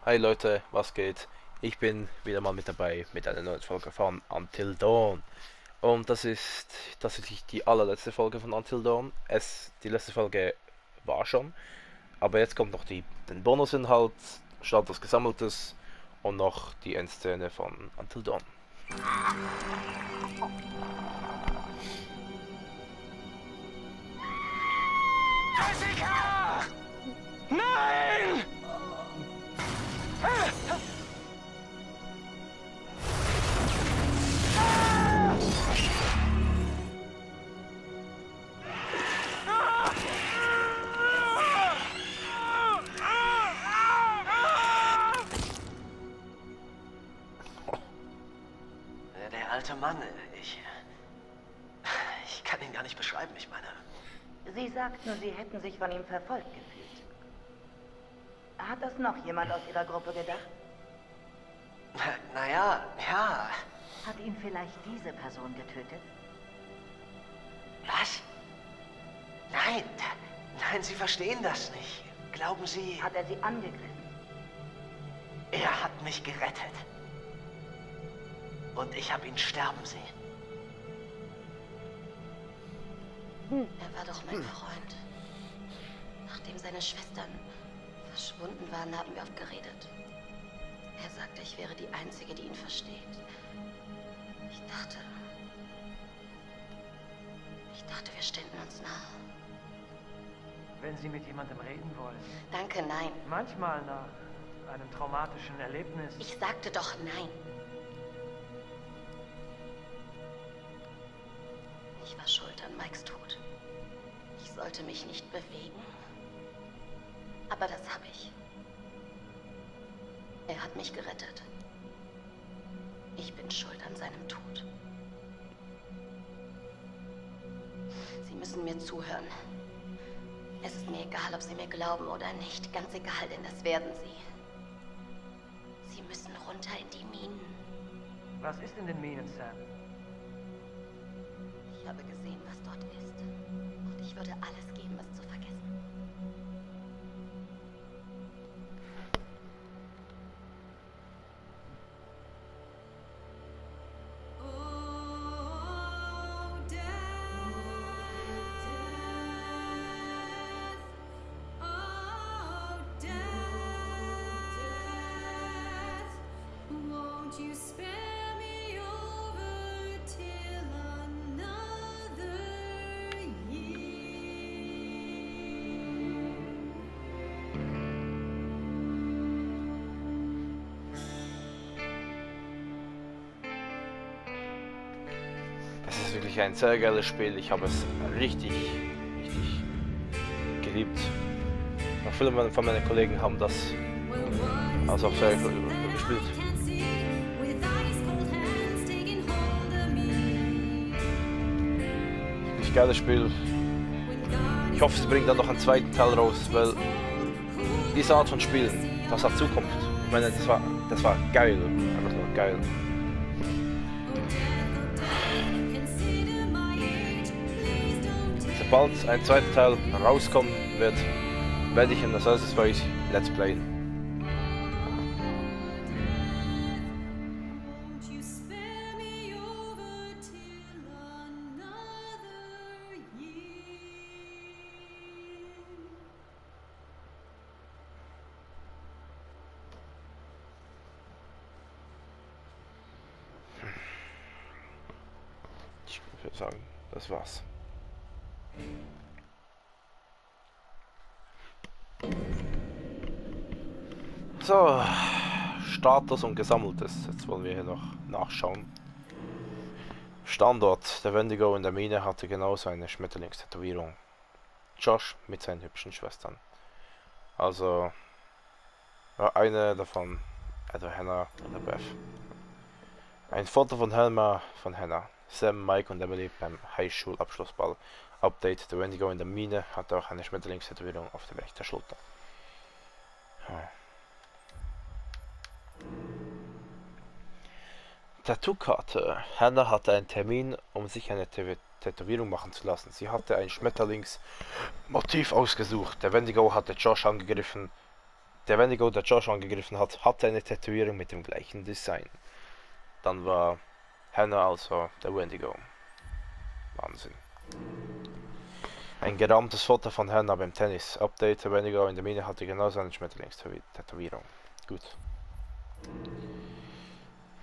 Hi Leute, was geht? Ich bin wieder mal mit dabei mit einer neuen Folge von Until Dawn. Und das ist tatsächlich die allerletzte Folge von Until Dawn. Die letzte Folge war schon, aber jetzt kommt noch den Bonusinhalt, Status Gesammeltes und noch die Endszene von Until Dawn. Jessica! Nein! Der alte Mann, ich kann ihn gar nicht beschreiben, ich meine. Sie sagt nur, Sie hätten sich von ihm verfolgt gefühlt. Hat das noch jemand aus Ihrer Gruppe gedacht? Naja, ja. Hat ihn vielleicht diese Person getötet? Was? Nein, nein, Sie verstehen das nicht. Glauben Sie... Hat er Sie angegriffen? Er hat mich gerettet. Und ich habe ihn sterben sehen. Er war doch mein Freund. Nachdem seine Schwestern verschwunden waren, haben wir oft geredet. Er sagte, ich wäre die Einzige, die ihn versteht. Ich dachte, wir ständen uns nahe. Wenn Sie mit jemandem reden wollen. Danke, nein. Manchmal nach einem traumatischen Erlebnis. Ich sagte doch nein. Ich war schuld an Mikes Tod. Ich sollte mich nicht bewegen. Aber das habe ich. Er hat mich gerettet. Ich bin schuld an seinem Tod. Sie müssen mir zuhören. Es ist mir egal, ob Sie mir glauben oder nicht. Ganz egal, denn das werden Sie. Sie müssen runter in die Minen. Was ist in den Minen, Sam? Ich habe gesehen, was dort ist. Und ich würde alles geben, es zu vergessen. You spare me over till another year. Es ist wirklich ein sehr geiles Spiel. Ich habe es richtig geliebt. Und viele von meinen Kollegen haben das also auch sehr gespielt. Geiles Spiel. Ich hoffe, sie bringen dann noch einen zweiten Teil raus, weil diese Art von Spielen, das hat Zukunft. Ich meine, das war geil, einfach nur geil. Sobald ein zweiter Teil rauskommen wird, werde ich in das Weise Let's Playen. Ich würde sagen, das war's. So, Status und Gesammeltes. Jetzt wollen wir hier noch nachschauen. Standort. Der Wendigo in der Mine hatte genauso eine Schmetterlingstätowierung. Josh mit seinen hübschen Schwestern. Also, eine davon, etwa Hannah oder Beth. Ein Foto von Helma von Hannah. Sam, Mike und Emily beim Highschulabschlussball. Update: Der Wendigo in der Mine hatte auch eine Schmetterlingstätowierung auf der rechten Schulter. Tattoo-Karte. Hannah hatte einen Termin, um sich eine Tätowierung machen zu lassen. Sie hatte ein Schmetterlingsmotiv ausgesucht. Der Wendigo hatte Josh angegriffen Der Wendigo, der Josh angegriffen hat, hatte eine Tätowierung mit dem gleichen Design. Dann war Hannah also der Wendigo. Wahnsinn. Ein gerahmtes Foto von Hannah beim Tennis. Update, der Wendigo in der Mine hatte genauso eine Schmetterlingstätowierung. Gut.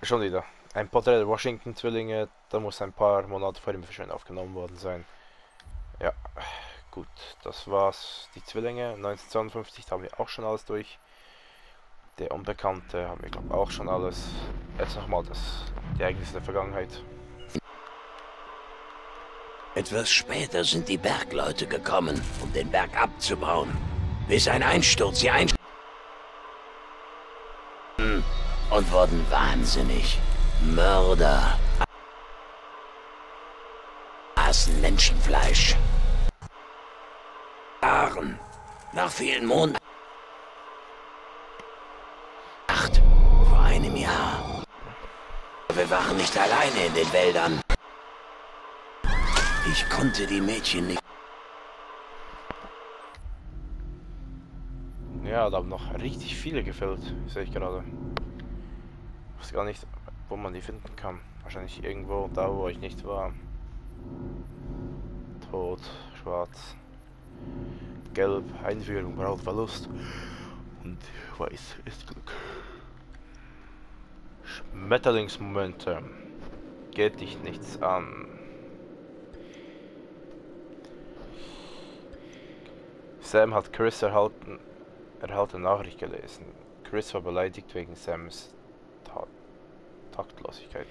Schon wieder. Ein Porträt der Washington-Zwillinge, da muss ein paar Monate vor dem Verschwinden aufgenommen worden sein. Ja, gut, das war's. Die Zwillinge, 1952 haben wir auch schon alles durch. Der Unbekannte haben wir, glaube ich, auch schon alles. Jetzt nochmal die Ereignisse der Vergangenheit. Etwas später sind die Bergleute gekommen, um den Berg abzubauen, bis ein Einsturz sie und wurden wahnsinnig. Mörder aßen Menschenfleisch. Nach vielen Monaten. Vor einem Jahr. Wir waren nicht alleine in den Wäldern. Ich konnte die Mädchen nicht. Ja, da haben noch richtig viele gefällt, sehe ich gerade. Ich weiß gar nicht, wo man die finden kann. Wahrscheinlich irgendwo da, wo ich nicht war. Tod, schwarz, gelb, Einführung, braun, Verlust und weiß ist Glück. Schmetterlingsmomente. Geht dich nichts an. Sam hat Chris erhaltene Nachricht gelesen. Chris war beleidigt wegen Sams Taktlosigkeit.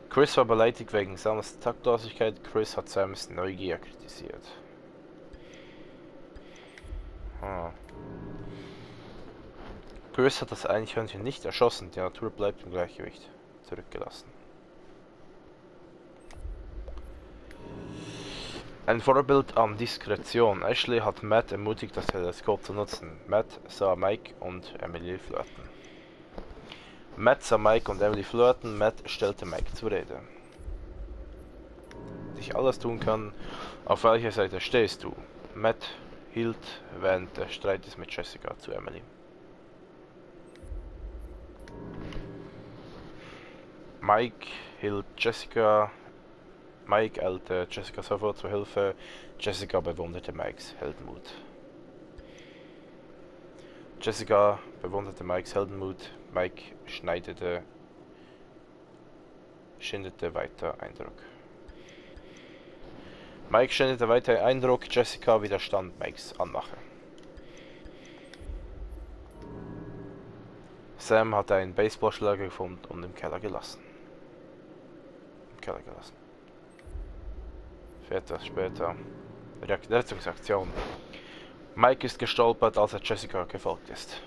Chris war beleidigt wegen Sams Taktlosigkeit. Chris hat Sams Neugier kritisiert. Chris hat das Eichhörnchen nicht erschossen. Die Natur bleibt im Gleichgewicht. Zurückgelassen. Ein Vorbild an Diskretion. Ashley hat Matt ermutigt, das Teleskop zu nutzen. Matt sah Mike und Emily flirten. Matt stellte Mike zur Rede. Ich alles tun kann, auf welcher Seite stehst du? Matt hielt während des Streites mit Jessica zu Emily. Mike eilte Jessica sofort zur Hilfe. Jessica bewunderte Mikes Heldenmut. Mike schindete weiter Eindruck. Jessica widerstand Mikes Anmache. Sam hatte einen Baseballschläger gefunden und im Keller gelassen. Etwas später. Rettungsaktion. Mike ist gestolpert, als er Jessica gefolgt ist.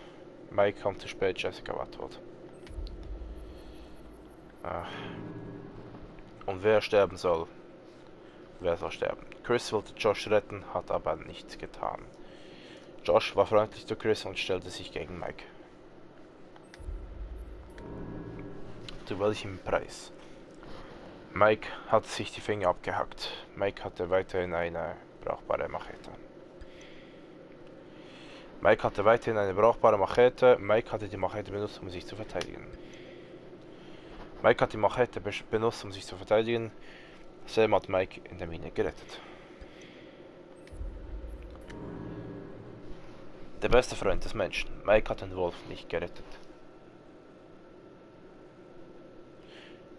Mike kam zu spät, Jessica war tot. Und wer sterben soll? Wer soll sterben? Chris wollte Josh retten, hat aber nichts getan. Josh war freundlich zu Chris und stellte sich gegen Mike. Zu welchem Preis? Mike hat sich die Finger abgehackt. Mike hatte weiterhin eine brauchbare Machete. Mike hatte die Machete benutzt, um sich zu verteidigen. Sam hat Mike in der Mine gerettet. Der beste Freund des Menschen. Mike hat den Wolf nicht gerettet.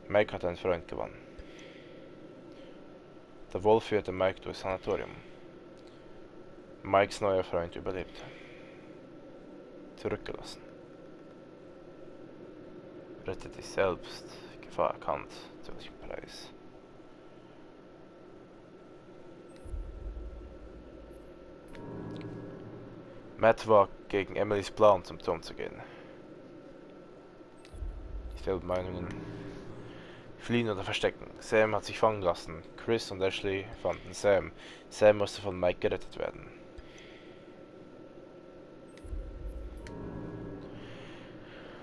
Mike hat einen Freund gewonnen. Der Wolf führte Mike durchs Sanatorium. Mikes neuer Freund überlebte. Zurückgelassen. Rette dich selbst. Gefahr erkannt. Zu welchem Preis? Matt war gegen Emilys Plan, zum Turm zu gehen. Dieselben Meinungen. Fliehen oder verstecken. Sam hat sich fangen lassen. Chris und Ashley fanden Sam. Sam musste von Mike gerettet werden.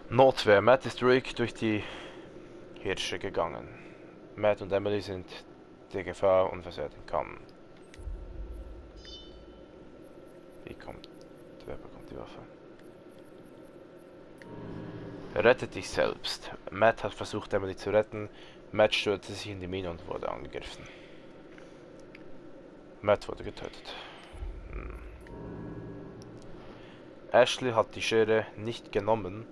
Notwehr. Matt ist ruhig durch die Hirsche gegangen. Matt und Emily sind der Gefahr unversehrt entkommen. Wer bekommt die Waffe? Rette dich selbst. Matt hat versucht, Emily zu retten. Matt stürzte sich in die Mine und wurde angegriffen. Matt wurde getötet. Ashley hat die Schere nicht genommen.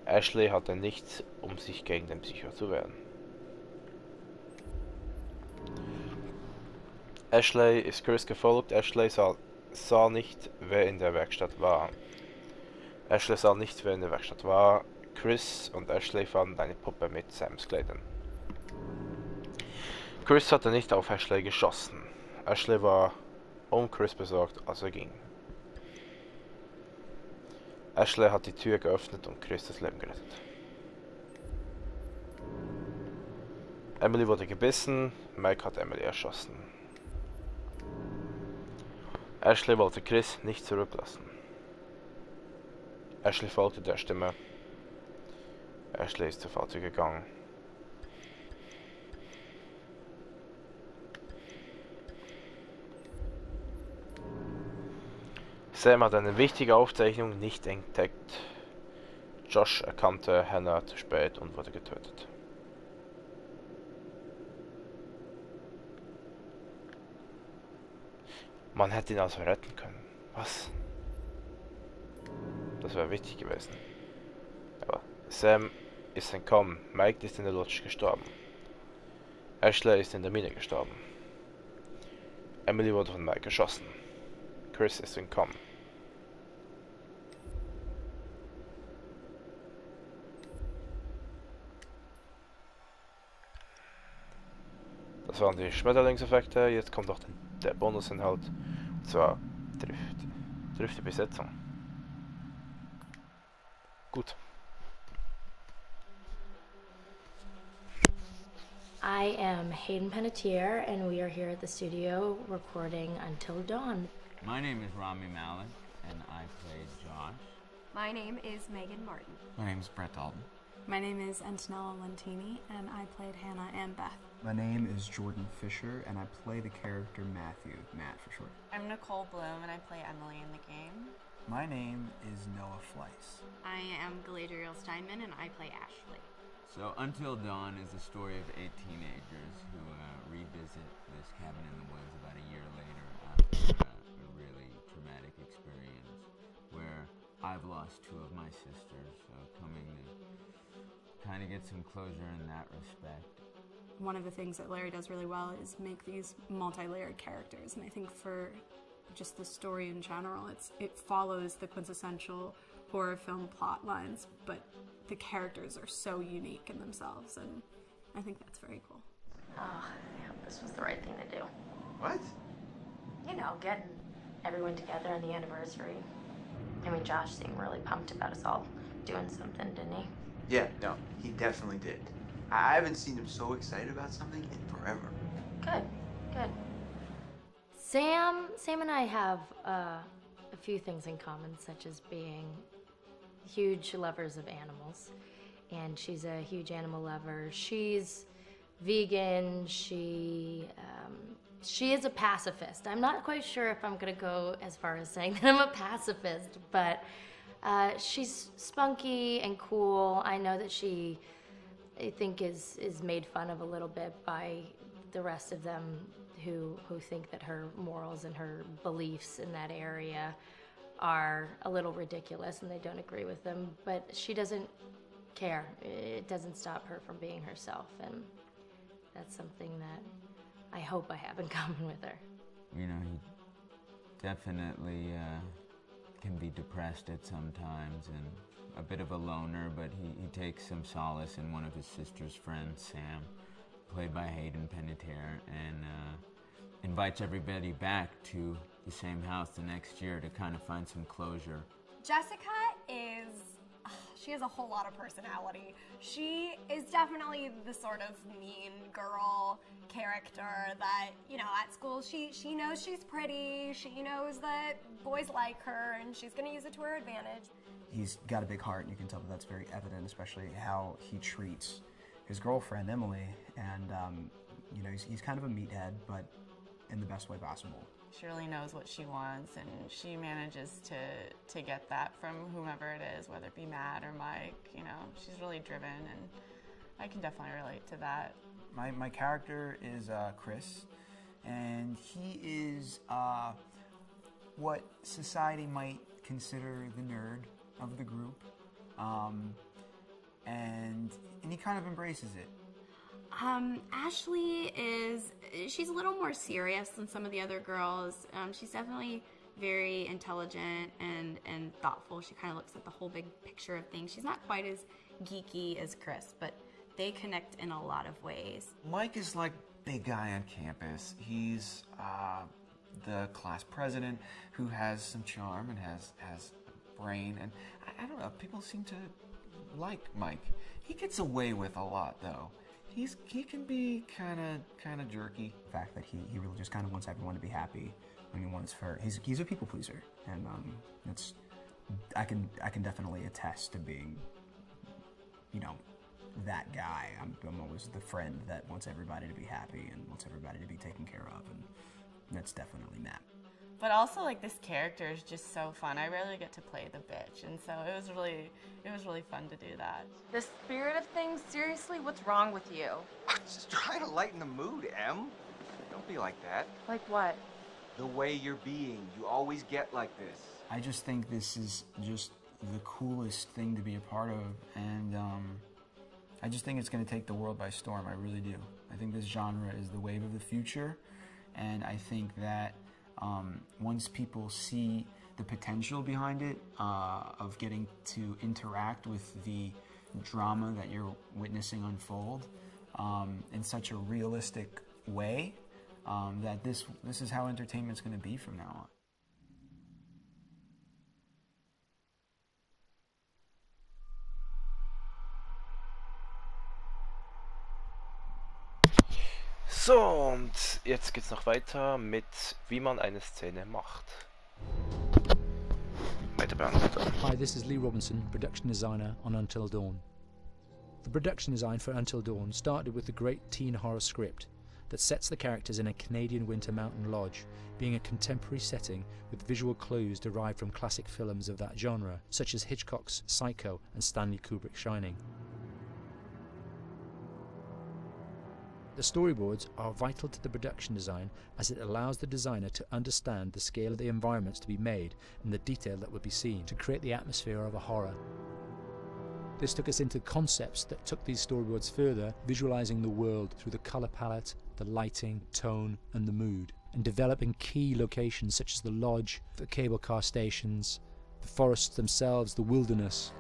Ashley hatte nichts, um sich gegen den Psycho zu wehren. Ashley ist Chris gefolgt. Ashley sah nicht, wer in der Werkstatt war. Ashley sah nicht, wer in der Werkstatt war. Chris und Ashley fanden eine Puppe mit Sams Kleidern. Chris hatte nicht auf Ashley geschossen. Ashley war um Chris besorgt, als er ging. Ashley hat die Tür geöffnet und Chris das Leben gerettet. Emily wurde gebissen, Mike hat Emily erschossen. Ashley wollte Chris nicht zurücklassen. Ashley folgte der Stimme. Ashley ist zu Fahrzeug gegangen. Sam hat eine wichtige Aufzeichnung nicht entdeckt. Josh erkannte Hannah zu spät und wurde getötet. Man hätte ihn also retten können. Was? Das wäre wichtig gewesen. Aber Sam ist entkommen. Mike ist in der Lodge gestorben. Ashley ist in der Mine gestorben. Emily wurde von Mike erschossen. Chris ist entkommen. Das waren die Schmetterlingseffekte. Jetzt kommt auch der Bonusinhalt. Und zwar trifft die Besetzung. Gut. I am Hayden Panettiere, and we are here at the studio recording Until Dawn. My name is Rami Malek, and I played Josh. My name is Megan Martin. My name is Brett Dalton. My name is Antonella Lentini, and I played Hannah and Beth. My name is Jordan Fisher, and I play the character Matthew, Matt for short. I'm Nicole Bloom, and I play Emily in the game. My name is Noah Fleiss. I am Galadriel Steinman, and I play Ashley. So, Until Dawn is the story of 8 teenagers who revisit this cabin in the woods about a year later after a really traumatic experience where I've lost 2 of my sisters, so coming to kind of get some closure in that respect. One of the things that Larry does really well is make these multi-layered characters, and I think for just the story in general, it follows the quintessential horror film plot lines, but the characters are so unique in themselves, and I think that's very cool. Oh, yeah, this was the right thing to do. What? You know, getting everyone together on the anniversary. I mean, Josh seemed really pumped about us all doing something, didn't he? Yeah, no, he definitely did. I haven't seen him so excited about something in forever. Good, good. Sam and I have a few things in common, such as being huge lovers of animals, and she's a huge animal lover. She's vegan. She is a pacifist. I'm not quite sure if I'm gonna go as far as saying that I'm a pacifist, but she's spunky and cool. I know that she, I think, is made fun of a little bit by the rest of them who think that her morals and her beliefs in that area are a little ridiculous and they don't agree with them, but she doesn't care. It doesn't stop her from being herself, and that's something that I hope I have in common with her. You know, he definitely can be depressed at some times and a bit of a loner, but he takes some solace in one of his sister's friends, Sam, played by Hayden Panettiere, and invites everybody back to the same house the next year to kind of find some closure. Jessica she has a whole lot of personality. She is definitely the sort of mean girl character that, you know, at school she knows she's pretty, she knows that boys like her, and she's gonna use it to her advantage. He's got a big heart, and you can tell that that's very evident, especially how he treats his girlfriend, Emily, and, you know, he's kind of a meathead, but in the best way possible. She really knows what she wants, and she manages to get that from whomever it is, whether it be Matt or Mike. You know, she's really driven, and I can definitely relate to that. My character is Chris, and he is what society might consider the nerd of the group, and he kind of embraces it. Ashley she's a little more serious than some of the other girls. She's definitely very intelligent and thoughtful. She kind of looks at the whole big picture of things. She's not quite as geeky as Chris, but they connect in a lot of ways. Mike is like big guy on campus. He's the class president who has some charm and has a brain, and I don't know, people seem to like Mike. He gets away with a lot though. He can be kind of jerky. The fact that he really just kind of wants everyone to be happy. I mean, he's a people pleaser, and I can definitely attest to being, you know, that guy. I'm always the friend that wants everybody to be happy and wants everybody to be taken care of, and that's definitely Matt. But also, like, this character is just so fun. I rarely get to play the bitch, and so it was really fun to do that. The spirit of things, seriously, what's wrong with you? I'm just trying to lighten the mood, Em. Don't be like that. Like what? The way you're being. You always get like this. I just think this is just the coolest thing to be a part of, and I just think it's going to take the world by storm. I really do. I think this genre is the wave of the future, and I think that once people see the potential behind it, of getting to interact with the drama that you're witnessing unfold in such a realistic way, that this is how entertainment's going to be from now on. So, und jetzt geht's noch weiter mit, wie man eine Szene macht. Hi, this is Lee Robinson, production designer on Until Dawn. The production design for Until Dawn started with the great teen horror script that sets the characters in a Canadian winter mountain lodge, being a contemporary setting with visual clues derived from classic films of that genre, such as Hitchcock's Psycho and Stanley Kubrick's Shining. The storyboards are vital to the production design, as it allows the designer to understand the scale of the environments to be made and the detail that would be seen to create the atmosphere of a horror. This took us into concepts that took these storyboards further, visualizing the world through the color palette, the lighting, tone and the mood, and developing key locations such as the lodge, the cable car stations, the forests themselves, the wilderness.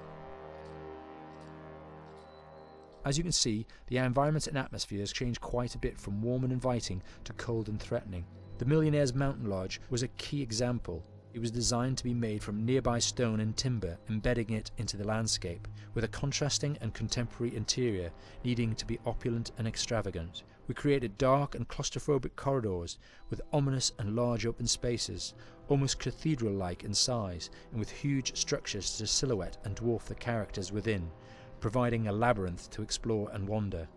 As you can see, the environments and atmospheres change quite a bit from warm and inviting to cold and threatening. The Millionaire's Mountain Lodge was a key example. It was designed to be made from nearby stone and timber, embedding it into the landscape, with a contrasting and contemporary interior needing to be opulent and extravagant. We created dark and claustrophobic corridors with ominous and large open spaces, almost cathedral-like in size, and with huge structures to silhouette and dwarf the characters within, providing a labyrinth to explore and wander.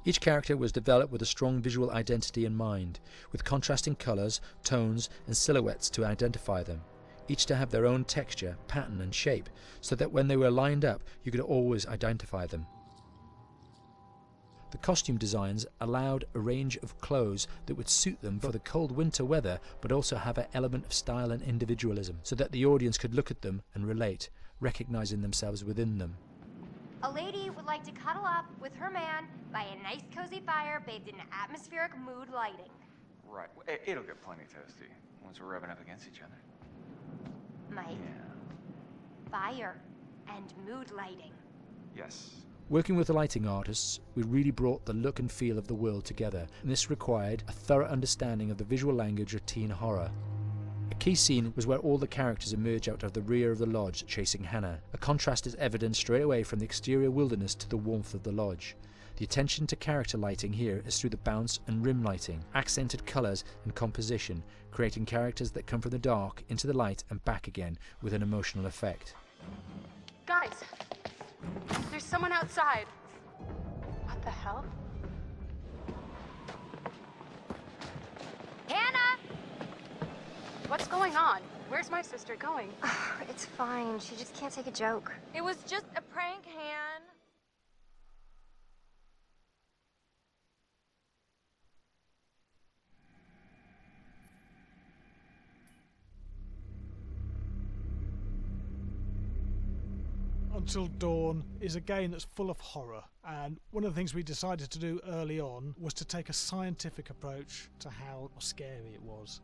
Each character was developed with a strong visual identity in mind, with contrasting colours, tones and silhouettes to identify them, each to have their own texture, pattern and shape, so that when they were lined up you could always identify them. The costume designs allowed a range of clothes that would suit them for the cold winter weather, but also have an element of style and individualism, so that the audience could look at them and relate, recognizing themselves within them. A lady would like to cuddle up with her man by a nice cozy fire bathed in atmospheric mood lighting. Right. It'll get plenty toasty once we're rubbing up against each other. Mike? Yeah. Fire and mood lighting. Yes. Working with the lighting artists, we really brought the look and feel of the world together, and this required a thorough understanding of the visual language of teen horror. A key scene was where all the characters emerge out of the rear of the lodge chasing Hannah. A contrast is evident straight away from the exterior wilderness to the warmth of the lodge. The attention to character lighting here is through the bounce and rim lighting, accented colours and composition, creating characters that come from the dark into the light and back again with an emotional effect. Guys, there's someone outside. What the hell? What's going on? Where's my sister going? It's fine. She just can't take a joke. It was just a prank, Han. Until Dawn is a game that's full of horror, and one of the things we decided to do early on was to take a scientific approach to how scary it was.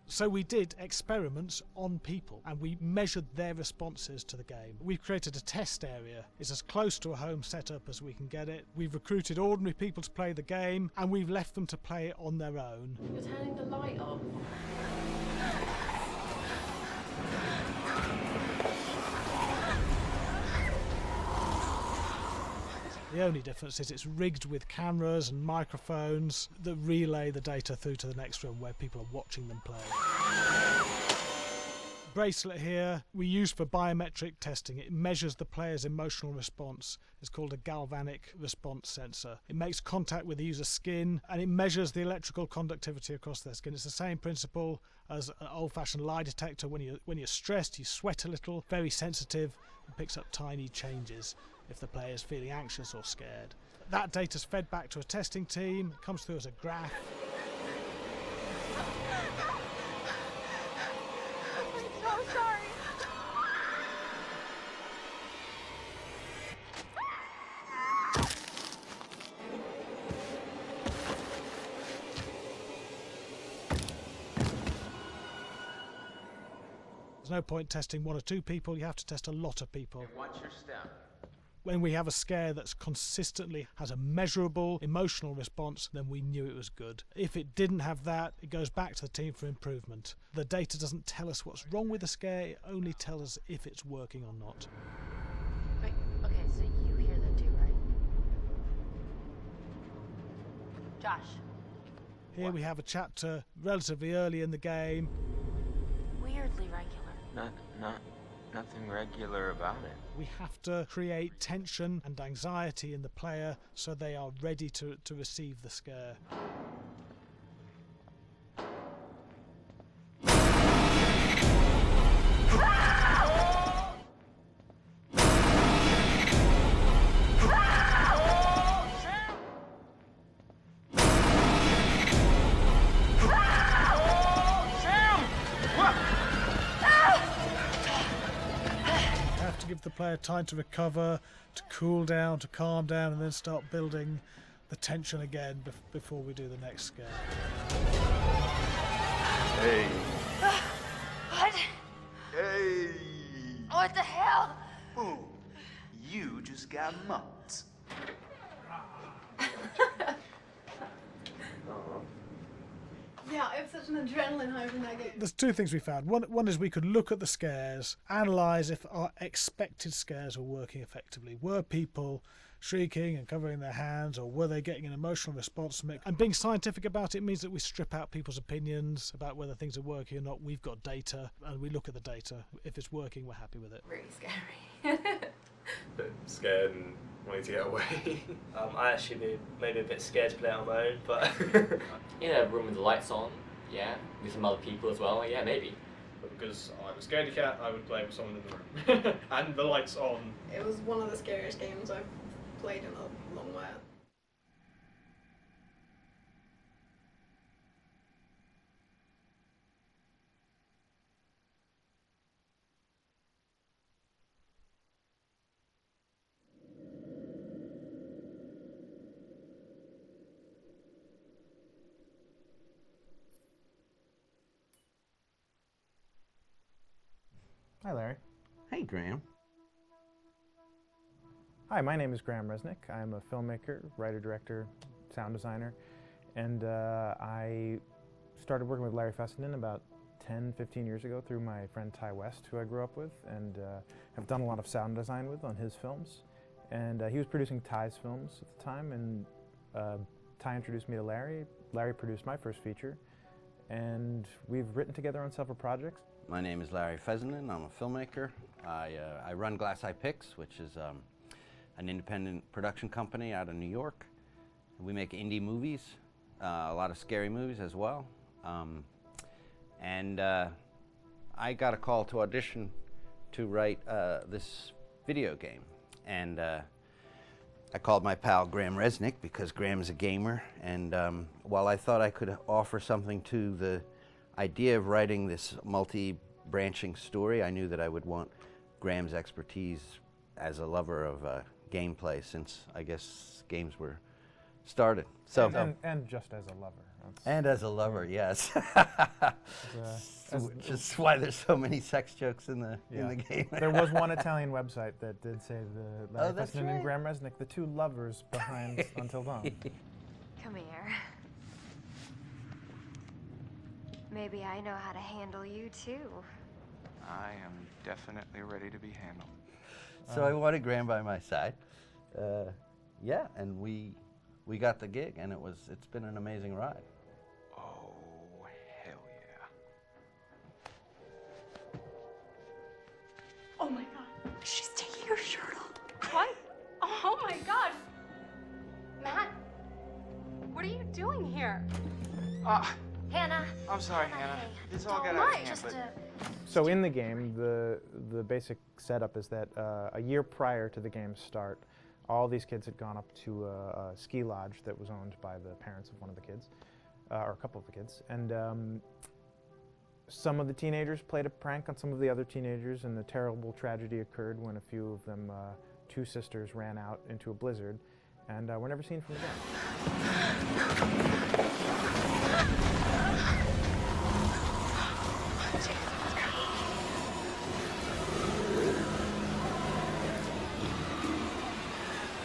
So we did experiments on people and we measured their responses to the game. We've created a test area. It's as close to a home setup as we can get it. We've recruited ordinary people to play the game and we've left them to play it on their own. You're turning the light off. The only difference is it's rigged with cameras and microphones that relay the data through to the next room where people are watching them play. Bracelet here we use for biometric testing. It measures the player's emotional response. It's called a galvanic response sensor. It makes contact with the user's skin and it measures the electrical conductivity across their skin. It's the same principle as an old-fashioned lie detector. When you're stressed, you sweat a little, very sensitive. It picks up tiny changes if the player is feeling anxious or scared. That data's fed back to a testing team, it comes through as a graph. I'm so sorry. There's no point testing one or two people, you have to test a lot of people. Okay, what's your step? When we have a scare that's consistently has a measurable emotional response, then we knew it was good. If it didn't have that, it goes back to the team for improvement. The data doesn't tell us what's wrong with the scare, it only tells us if it's working or not. Wait, okay, so you hear that too, right? Josh. Here we have a chapter relatively early in the game. Weirdly regular. Nothing regular about it. We have to create tension and anxiety in the player so they are ready to receive the scare. Give the player time to recover, to cool down, to calm down, and then start building the tension again before we do the next scare. Hey. What? Hey. What the hell? Boom. You just got mugged. Yeah, I have such an adrenaline high from that game. There's two things we found. One is we could look at the scares, analyse if our expected scares were working effectively. Were people shrieking and covering their hands, or were they getting an emotional response from it? And being scientific about it means that we strip out people's opinions about whether things are working or not. We've got data, and we look at the data. If it's working, we're happy with it. Really scary. Bit scared and wanting to get away. I actually be maybe a bit scared to play it on my own, but in a room with the lights on, yeah, with some other people as well, yeah, maybe. But because I'm a scaredy cat, I would play with someone in the room. And the lights on. It was one of the scariest games I've played in a long while. Hi, Larry. Hey, Graham. Hi, my name is Graham Resnick. I'm a filmmaker, writer, director, sound designer, and I started working with Larry Fessenden about 10, 15 years ago through my friend Ty West, who I grew up with, and have done a lot of sound design with on his films. And he was producing Ty's films at the time, and Ty introduced me to Larry. Larry produced my first feature, and we've written together on several projects. My name is Larry Fessenden. I'm a filmmaker. I run Glass Eye Picks, which is an independent production company out of New York. We make indie movies, a lot of scary movies as well. And I got a call to audition to write this video game. And I called my pal Graham Resnick because Graham's a gamer. And while I thought I could offer something to the idea of writing this multi-branching story, I knew that I would want Graham's expertise as a lover of gameplay, since I guess games were started. So and just as a lover. And as a lover, yes. As Which is why there's so many sex jokes in the game. There was one Italian website that did say the Larry that's Fessenden right. and Graham Resnick, the two lovers behind Until Dawn. Come here. Maybe I know how to handle you too. I am definitely ready to be handled. So I wanted Graham by my side. Yeah, and we got the gig, and it's been an amazing ride. Oh, hell yeah. Oh my god. She's taking her shirt off. What? Oh my god. Matt, what are you doing here? Hannah. I'm sorry, Hannah. This all got Don't out of mind, hand, just but So in the game, the basic setup is that a year prior to the game's start, all these kids had gone up to a ski lodge that was owned by the parents of one of the kids, or a couple of the kids, and some of the teenagers played a prank on some of the other teenagers, and a terrible tragedy occurred when a few of them, two sisters, ran out into a blizzard, and were never seen from again.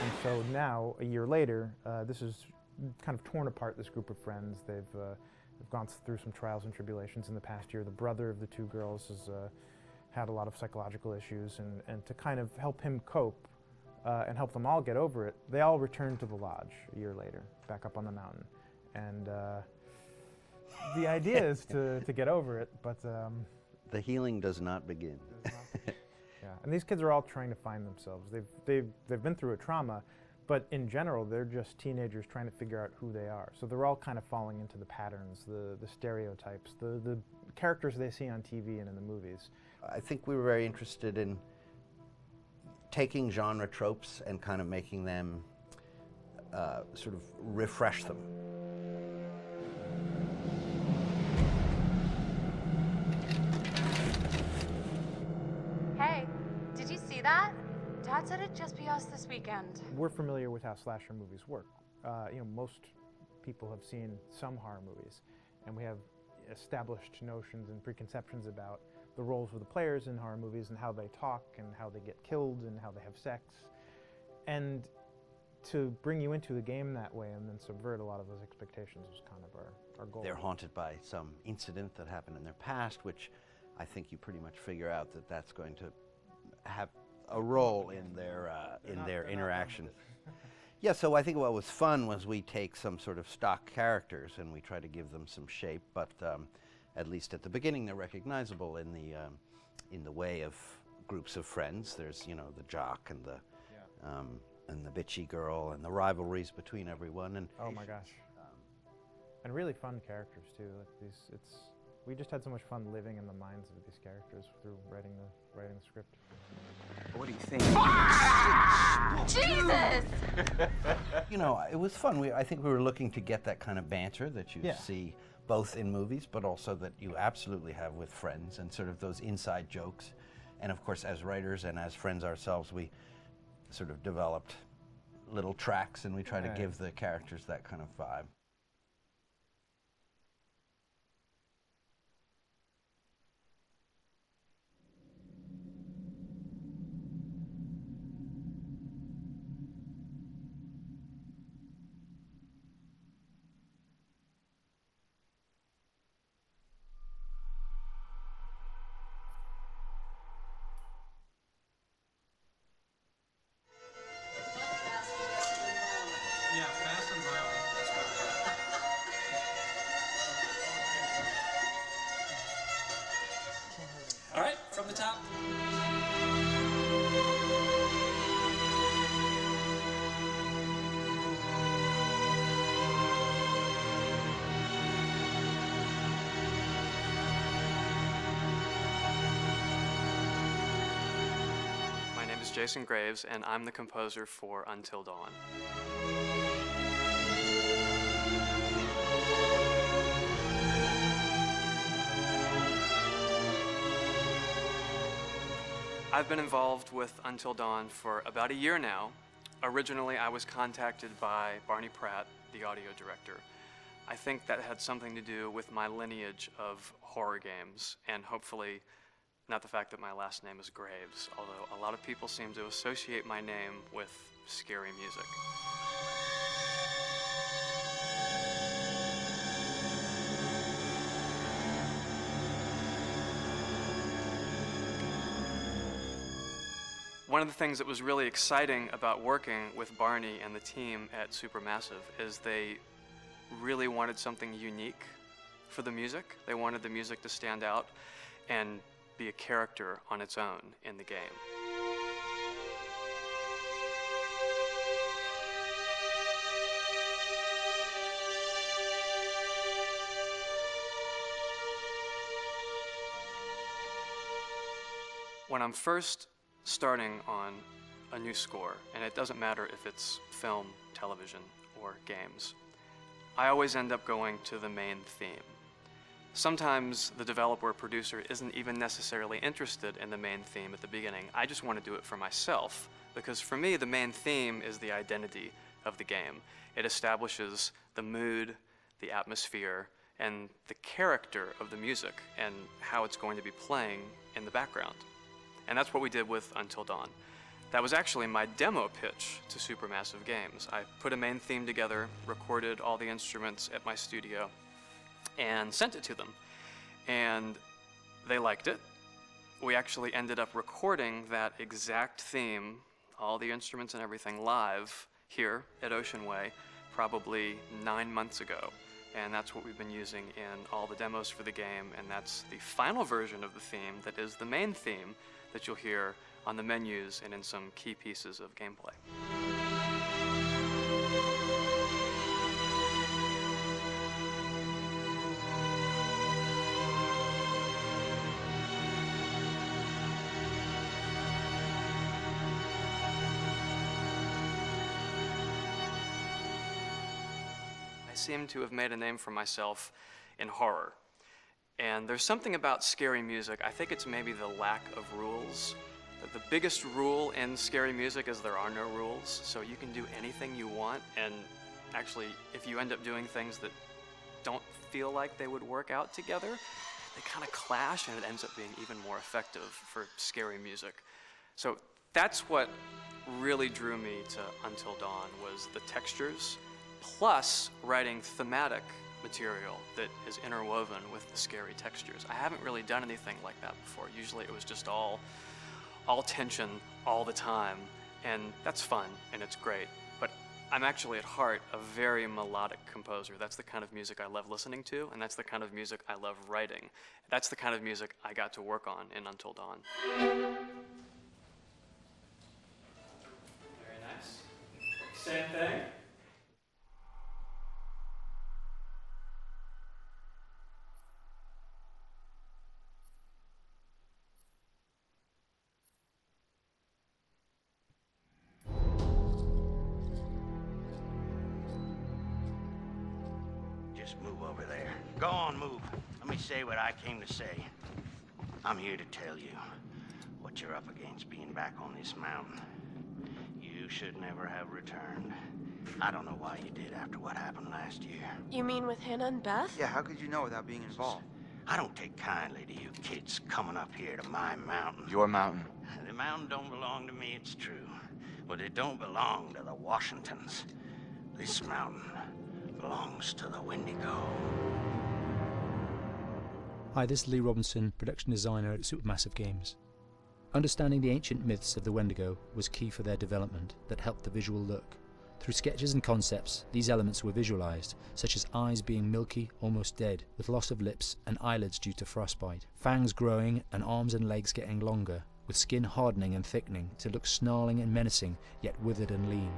And so now, a year later, this is kind of torn apart, this group of friends. They've gone through some trials and tribulations in the past year. The brother of the two girls has had a lot of psychological issues, and to kind of help him cope and help them all get over it, they all returned to the lodge a year later, back up on the mountain. And the idea is to get over it, but... the healing does not begin. Yeah, and these kids are all trying to find themselves. They've been through a trauma, but in general, they're just teenagers trying to figure out who they are. So they're all kind of falling into the patterns, the stereotypes, the characters they see on TV and in the movies. I think we were very interested in taking genre tropes and kind of making them sort of refresh them. Hey, did you see that? Dad said it'd just be us this weekend. We're familiar with how slasher movies work. Most people have seen some horror movies, and we have established notions and preconceptions about the roles of the players in horror movies and how they talk and how they get killed and how they have sex. And to bring you into the game that way and then subvert a lot of those expectations was kind of our goal. They're haunted by some incident that happened in their past, which I think you pretty much figure out that that's going to have a role in their interaction. Yeah, so I think what was fun was we take some sort of stock characters and we try to give them some shape, but at least at the beginning they're recognizable in the way of groups of friends. There's the jock and the bitchy girl and the rivalries between everyone. And oh my gosh, and really fun characters too. We just had so much fun living in the minds of these characters through writing the script. What do you think? Jesus! It was fun. I think we were looking to get that kind of banter that you Yeah. see both in movies, but also that you absolutely have with friends, and sort of those inside jokes. And of course, as writers and as friends ourselves, we sort of developed little tracks, and we try to give the characters that kind of vibe. Yeah, fast and violent. That's what name is Jason Graves, and I'm the composer for Until Dawn. I've been involved with Until Dawn for about a year now. Originally, I was contacted by Barney Pratt, the audio director. I think that had something to do with my lineage of horror games, and hopefully not the fact that my last name is Graves, although a lot of people seem to associate my name with scary music. One of the things that was really exciting about working with Barney and the team at Supermassive is they really wanted something unique for the music. They wanted the music to stand out and be a character on its own in the game. When I'm first starting on a new score, and it doesn't matter if it's film, television, or games, I always end up going to the main theme. Sometimes the developer or producer isn't even necessarily interested in the main theme at the beginning. I just want to do it for myself, because for me, the main theme is the identity of the game. It establishes the mood, the atmosphere, and the character of the music, and how it's going to be playing in the background. And that's what we did with Until Dawn. That was actually my demo pitch to Supermassive Games. I put a main theme together, recorded all the instruments at my studio, and sent it to them. And they liked it. We actually ended up recording that exact theme, all the instruments and everything, live here at Ocean Way, probably 9 months ago. And that's what we've been using in all the demos for the game, and that's the final version of the theme that is the main theme that you'll hear on the menus and in some key pieces of gameplay. I seem to have made a name for myself in horror. And there's something about scary music, I think it's maybe the lack of rules. The biggest rule in scary music is there are no rules, so you can do anything you want, and actually, if you end up doing things that don't feel like they would work out together, they kind of clash, and it ends up being even more effective for scary music. So that's what really drew me to Until Dawn, was the textures, plus writing thematic material that is interwoven with the scary textures. I haven't really done anything like that before. Usually it was just all tension all the time, and that's fun and it's great. But I'm actually at heart a very melodic composer. That's the kind of music I love listening to, and that's the kind of music I love writing. That's the kind of music I got to work on in Until Dawn. Very nice. Same thing. Move over there. Go on, move. Let me say what I came to say. I'm here to tell you what you're up against being back on this mountain. You should never have returned. I don't know why you did after what happened last year. You mean with Hannah and Beth? Yeah, how could you know without being involved? I don't take kindly to you kids coming up here to my mountain. Your mountain. The mountain don't belong to me, it's true. But it don't belong to the Washingtons. This mountain belongs to the Wendigo. Hi, this is Lee Robinson, production designer at Supermassive Games. Understanding the ancient myths of the Wendigo was key for their development that helped the visual look. Through sketches and concepts, these elements were visualized, such as eyes being milky, almost dead, with loss of lips and eyelids due to frostbite, fangs growing and arms and legs getting longer, with skin hardening and thickening to look snarling and menacing, yet withered and lean.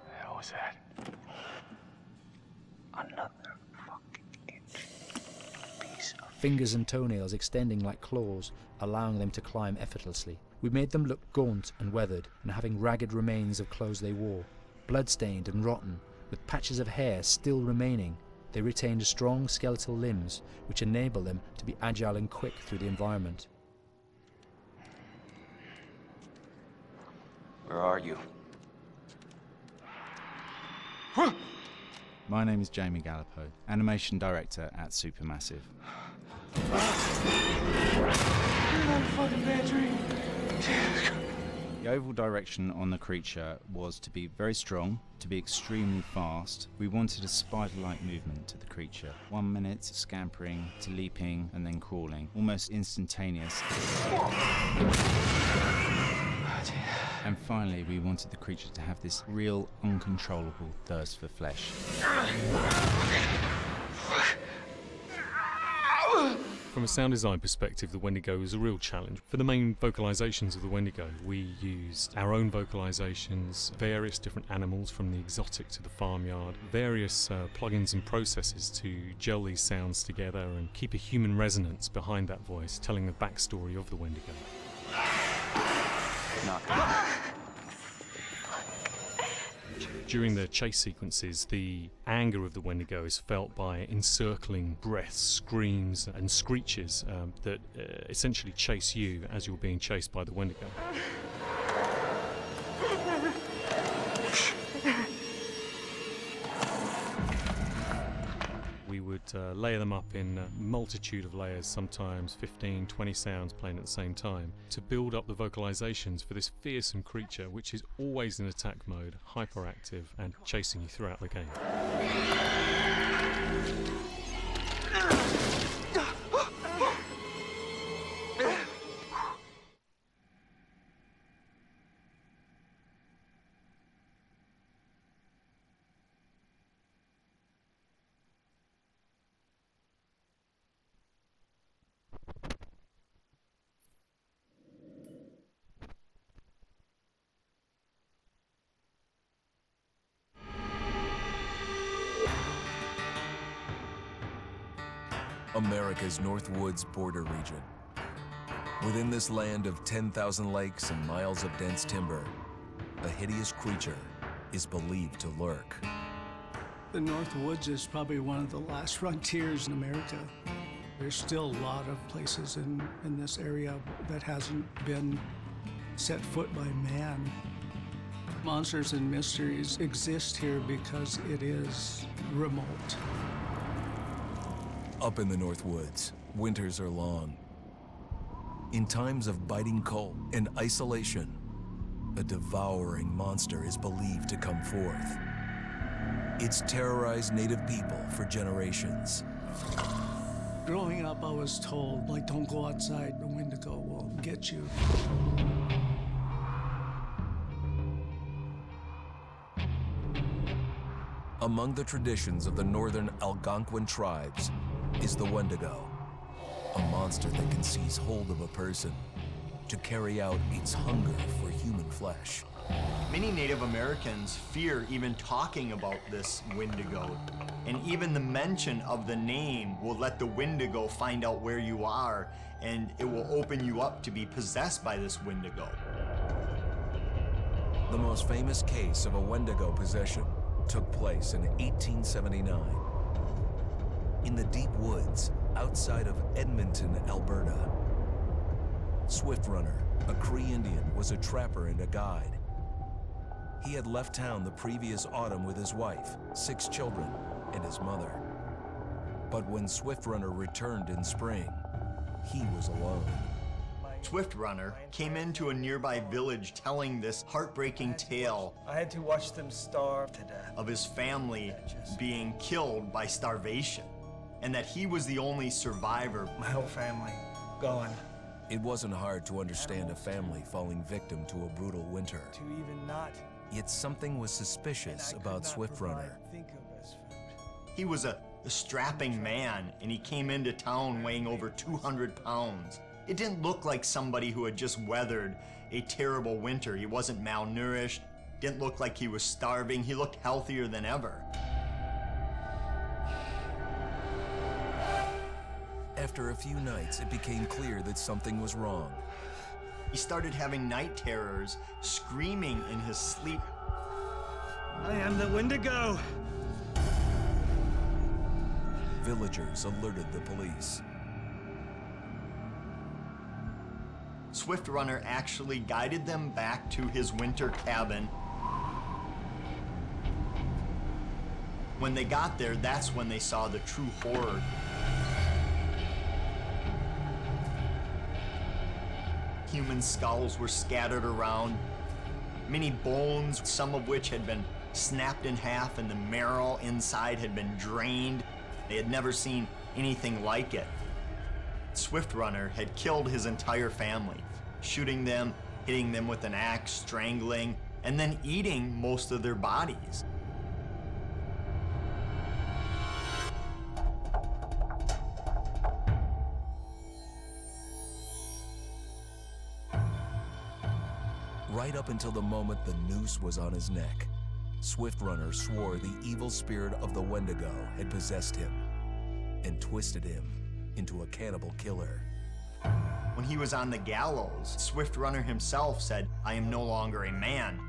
The hell was that? Another fucking piece of fingers and toenails extending like claws, allowing them to climb effortlessly. We made them look gaunt and weathered, and having ragged remains of clothes they wore. Blood-stained and rotten, with patches of hair still remaining, they retained strong skeletal limbs, which enable them to be agile and quick through the environment. Where are you? My name is Jamie Gallipo, animation director at Supermassive. The overall direction on the creature was to be very strong, to be extremely fast. We wanted a spider-like movement to the creature. 1 minute scampering to leaping and then crawling, almost instantaneous. And finally, we wanted the creature to have this real, uncontrollable thirst for flesh. From a sound design perspective, the Wendigo is a real challenge. For the main vocalizations of the Wendigo, we used our own vocalizations, various different animals from the exotic to the farmyard, various plugins and processes to gel these sounds together and keep a human resonance behind that voice, telling the backstory of the Wendigo. During the chase sequences, the anger of the Wendigo is felt by encircling breaths, screams and screeches that essentially chase you as you're being chased by the Wendigo. We would layer them up in a multitude of layers, sometimes 15, 20 sounds playing at the same time, to build up the vocalizations for this fearsome creature which is always in attack mode, hyperactive and chasing you throughout the game. America's North Woods border region. Within this land of 10,000 lakes and miles of dense timber, a hideous creature is believed to lurk. The North Woods is probably one of the last frontiers in America. There's still a lot of places in this area that hasn't been set foot by man. Monsters and mysteries exist here because it is remote. Up in the North Woods, winters are long. In times of biting cold and isolation, a devouring monster is believed to come forth. It's terrorized native people for generations. Growing up, I was told, like, don't go outside, the Wendigo will get you. Among the traditions of the northern Algonquin tribes is the Wendigo, a monster that can seize hold of a person to carry out its hunger for human flesh. Many Native Americans fear even talking about this Wendigo, and even the mention of the name will let the Wendigo find out where you are, and it will open you up to be possessed by this Wendigo. The most famous case of a Wendigo possession took place in 1879. In the deep woods outside of Edmonton, Alberta. Swift Runner, a Cree Indian, was a trapper and a guide. He had left town the previous autumn with his wife, 6 children, and his mother. But when Swift Runner returned in spring, he was alone. Swift Runner came into a nearby village telling this heartbreaking tale. I had to watch them starve to death. Of his family being killed by starvation, and that he was the only survivor. My whole family gone. It wasn't hard to understand a family falling victim to a brutal winter. To even not. Yet something was suspicious about Swift Runner. He was a strapping man, and he came into town weighing over 200 pounds. It didn't look like somebody who had just weathered a terrible winter. He wasn't malnourished, didn't look like he was starving. He looked healthier than ever. After a few nights, it became clear that something was wrong. He started having night terrors, screaming in his sleep. I am the Wendigo! Villagers alerted the police. Swift Runner actually guided them back to his winter cabin. When they got there, that's when they saw the true horror. Human skulls were scattered around, many bones, some of which had been snapped in half and the marrow inside had been drained. They had never seen anything like it. Swift Runner had killed his entire family, shooting them, hitting them with an axe, strangling, and then eating most of their bodies. Right up until the moment the noose was on his neck, Swift Runner swore the evil spirit of the Wendigo had possessed him and twisted him into a cannibal killer. When he was on the gallows, Swift Runner himself said, "I am no longer a man."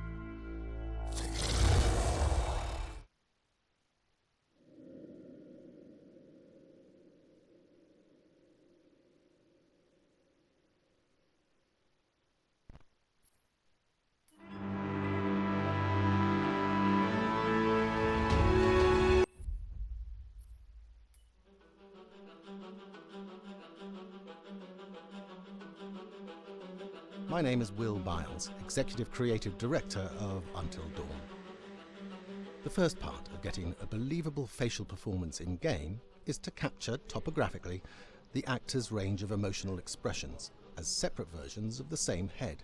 My name is Will Biles, Executive Creative Director of Until Dawn. The first part of getting a believable facial performance in-game is to capture, topographically, the actor's range of emotional expressions as separate versions of the same head.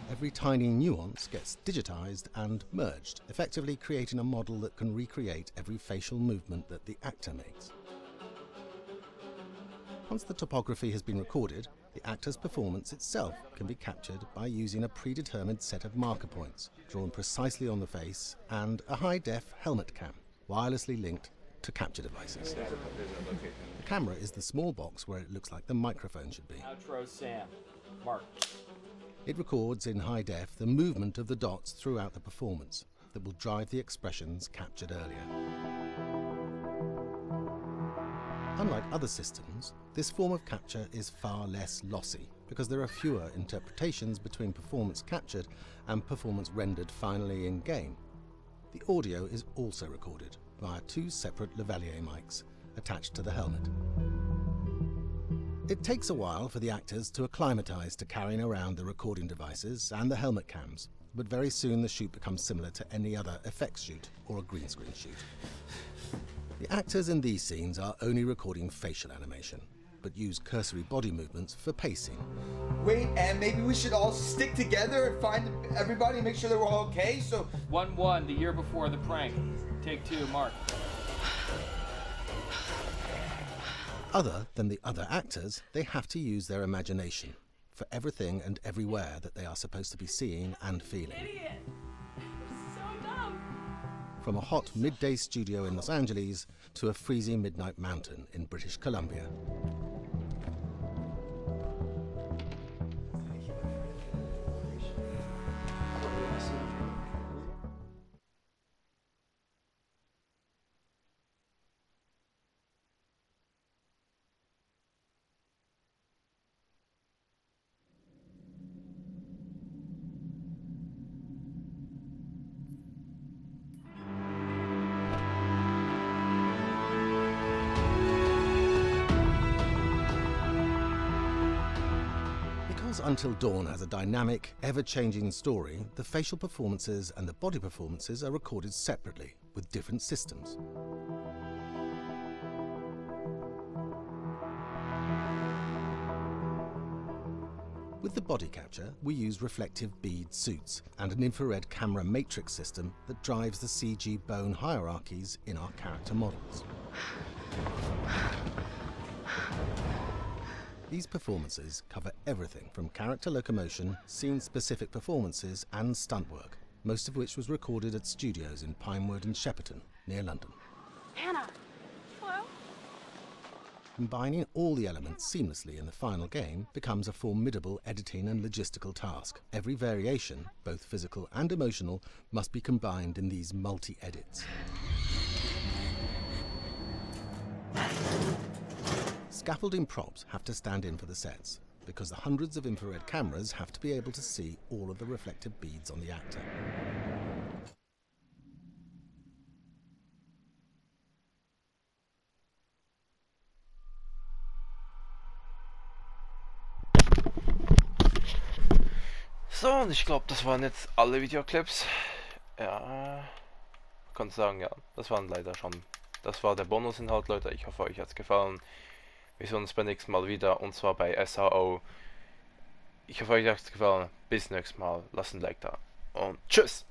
Every tiny nuance gets digitized and merged, effectively creating a model that can recreate every facial movement that the actor makes. Once the topography has been recorded, the actor's performance itself can be captured by using a predetermined set of marker points, drawn precisely on the face, and a high-def helmet cam, wirelessly linked to capture devices. The camera is the small box where it looks like the microphone should be. Outro Sam. Mark. It records in high def the movement of the dots throughout the performance that will drive the expressions captured earlier. Unlike other systems, this form of capture is far less lossy because there are fewer interpretations between performance captured and performance rendered finally in-game. The audio is also recorded via two separate lavalier mics attached to the helmet. It takes a while for the actors to acclimatize to carrying around the recording devices and the helmet cams, but very soon the shoot becomes similar to any other effects shoot or a green screen shoot. The actors in these scenes are only recording facial animation, but use cursory body movements for pacing. Wait, and maybe we should all stick together and find everybody and make sure that we're all okay, so... 1-1, the year before the prank. Take 2, Mark. Other than the other actors, they have to use their imagination for everything and everywhere that they are supposed to be seeing and feeling. Idiot! So dumb! From a hot midday studio in Los Angeles to a freezing midnight mountain in British Columbia. Until Dawn has a dynamic, ever-changing story, the facial performances and the body performances are recorded separately, with different systems. With the body capture, we use reflective bead suits and an infrared camera matrix system that drives the CG bone hierarchies in our character models. These performances cover everything from character locomotion, scene-specific performances, and stunt work, most of which was recorded at studios in Pinewood and Shepperton, near London. Hannah! Hello? combining all the elements seamlessly in the final game becomes a formidable editing and logistical task. Every variation, both physical and emotional, must be combined in these multi-edits. Scaffolding props have to stand in for the sets, because the hundreds of infrared cameras have to be able to see all of the reflected beads on the actor. So, und ich glaube, das waren jetzt alle Videoclips. Ja, ich kann sagen, ja, das waren leider schon. Das war der Bonusinhalt, Leute. Ich hoffe, euch hat es gefallen. Wir sehen uns beim nächsten Mal wieder, und zwar bei SHO. Ich hoffe, euch hat es gefallen. Bis nächstes Mal. Lasst ein Like da. Und tschüss!